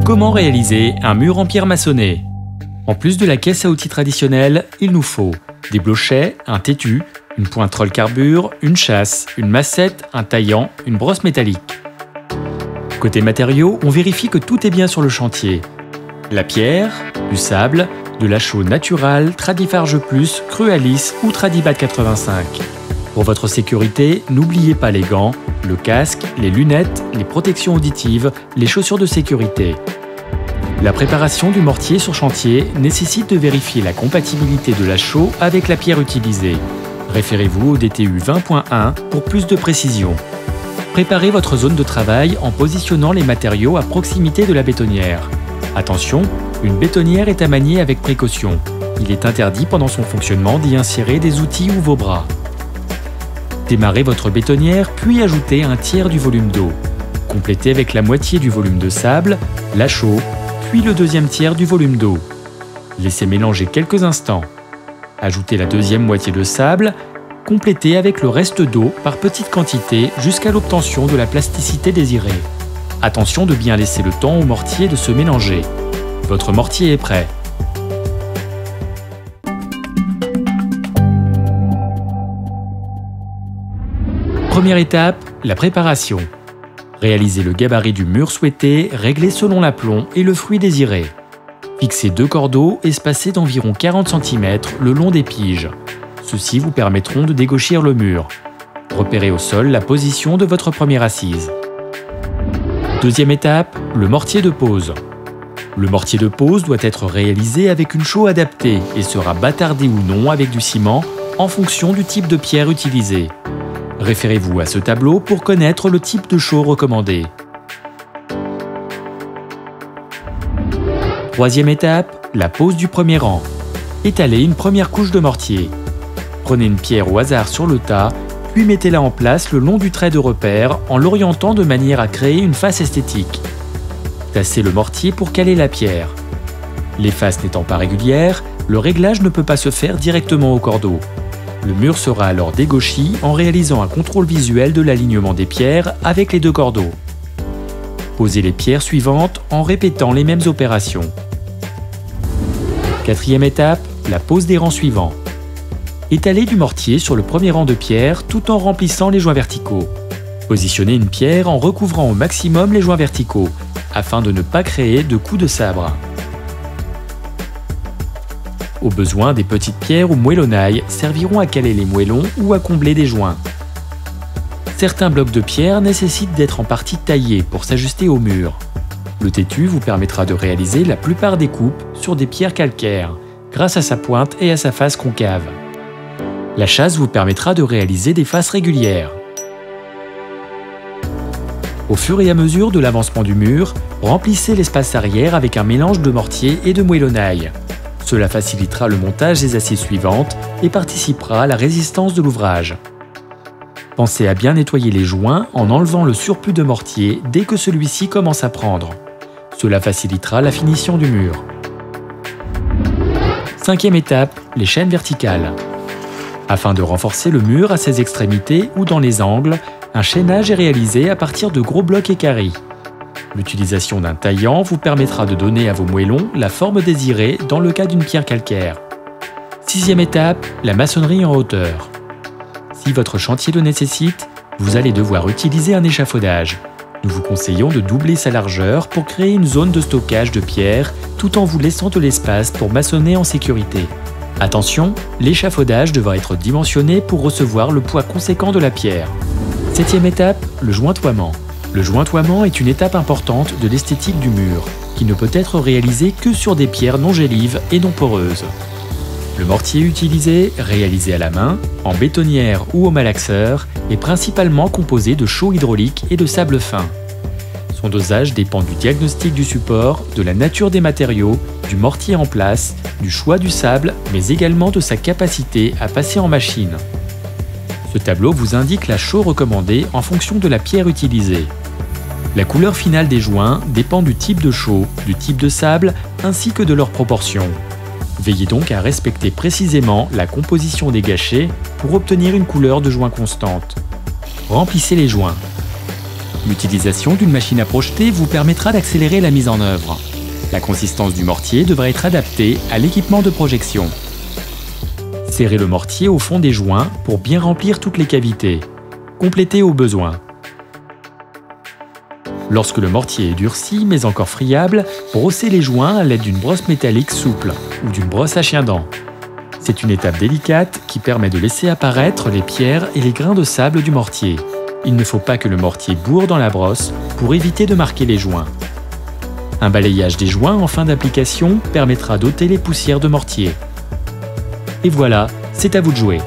Comment réaliser un mur en pierre maçonnée? En plus de la caisse à outils traditionnelle, il nous faut des blochets, un tétu, une pointerole carbure, une chasse, une massette, un taillant, une brosse métallique. Côté matériaux, on vérifie que tout est bien sur le chantier. La pierre, du sable, de la chaux naturelle, Tradifarge Plus, Crualis ou Tradibat 85. Pour votre sécurité, n'oubliez pas les gants, le casque, les lunettes, les protections auditives, les chaussures de sécurité. La préparation du mortier sur chantier nécessite de vérifier la compatibilité de la chaux avec la pierre utilisée. Référez-vous au DTU 20.1 pour plus de précision. Préparez votre zone de travail en positionnant les matériaux à proximité de la bétonnière. Attention, une bétonnière est à manier avec précaution. Il est interdit pendant son fonctionnement d'y insérer des outils ou vos bras. Démarrez votre bétonnière puis ajoutez un tiers du volume d'eau. Complétez avec la moitié du volume de sable, la chaux, puis le deuxième tiers du volume d'eau. Laissez mélanger quelques instants. Ajoutez la deuxième moitié de sable, complétez avec le reste d'eau par petites quantités jusqu'à l'obtention de la plasticité désirée. Attention de bien laisser le temps au mortier de se mélanger. Votre mortier est prêt. Première étape, la préparation. Réalisez le gabarit du mur souhaité, réglé selon l'aplomb et le fruit désiré. Fixez 2 cordeaux espacés d'environ 40 cm le long des piges. Ceux-ci vous permettront de dégauchir le mur. Repérez au sol la position de votre première assise. Deuxième étape, le mortier de pose. Le mortier de pose doit être réalisé avec une chaux adaptée et sera bâtardé ou non avec du ciment en fonction du type de pierre utilisée. Référez-vous à ce tableau pour connaître le type de chaux recommandé. Troisième étape, la pose du premier rang. Étalez une première couche de mortier. Prenez une pierre au hasard sur le tas, puis mettez-la en place le long du trait de repère en l'orientant de manière à créer une face esthétique. Tassez le mortier pour caler la pierre. Les faces n'étant pas régulières, le réglage ne peut pas se faire directement au cordeau. Le mur sera alors dégauchi en réalisant un contrôle visuel de l'alignement des pierres avec les 2 cordeaux. Posez les pierres suivantes en répétant les mêmes opérations. Quatrième étape, la pose des rangs suivants. Étalez du mortier sur le premier rang de pierres tout en remplissant les joints verticaux. Positionnez une pierre en recouvrant au maximum les joints verticaux, afin de ne pas créer de coups de sabre. Au besoin, des petites pierres ou moellonnailles serviront à caler les moellons ou à combler des joints. Certains blocs de pierre nécessitent d'être en partie taillés pour s'ajuster au mur. Le tétu vous permettra de réaliser la plupart des coupes sur des pierres calcaires, grâce à sa pointe et à sa face concave. La chasse vous permettra de réaliser des faces régulières. Au fur et à mesure de l'avancement du mur, remplissez l'espace arrière avec un mélange de mortier et de moellonnaille. Cela facilitera le montage des assises suivantes et participera à la résistance de l'ouvrage. Pensez à bien nettoyer les joints en enlevant le surplus de mortier dès que celui-ci commence à prendre. Cela facilitera la finition du mur. Cinquième étape, les chaînes verticales. Afin de renforcer le mur à ses extrémités ou dans les angles, un chaînage est réalisé à partir de gros blocs équarris. L'utilisation d'un taillant vous permettra de donner à vos moellons la forme désirée dans le cas d'une pierre calcaire. Sixième étape, la maçonnerie en hauteur. Si votre chantier le nécessite, vous allez devoir utiliser un échafaudage. Nous vous conseillons de doubler sa largeur pour créer une zone de stockage de pierres tout en vous laissant de l'espace pour maçonner en sécurité. Attention, l'échafaudage devra être dimensionné pour recevoir le poids conséquent de la pierre. Septième étape, le jointoiement. Le jointoiement est une étape importante de l'esthétique du mur, qui ne peut être réalisé que sur des pierres non gélives et non poreuses. Le mortier utilisé, réalisé à la main, en bétonnière ou au malaxeur, est principalement composé de chaux hydraulique et de sable fin. Son dosage dépend du diagnostic du support, de la nature des matériaux, du mortier en place, du choix du sable, mais également de sa capacité à passer en machine. Ce tableau vous indique la chaux recommandée en fonction de la pierre utilisée. La couleur finale des joints dépend du type de chaux, du type de sable ainsi que de leurs proportions. Veillez donc à respecter précisément la composition des gâchets pour obtenir une couleur de joint constante. Remplissez les joints. L'utilisation d'une machine à projeter vous permettra d'accélérer la mise en œuvre. La consistance du mortier devrait être adaptée à l'équipement de projection. Serrez le mortier au fond des joints pour bien remplir toutes les cavités. Complétez au besoin. Lorsque le mortier est durci, mais encore friable, brossez les joints à l'aide d'une brosse métallique souple ou d'une brosse à chien-dent. C'est une étape délicate qui permet de laisser apparaître les pierres et les grains de sable du mortier. Il ne faut pas que le mortier bourre dans la brosse pour éviter de marquer les joints. Un balayage des joints en fin d'application permettra d'ôter les poussières de mortier. Et voilà, c'est à vous de jouer.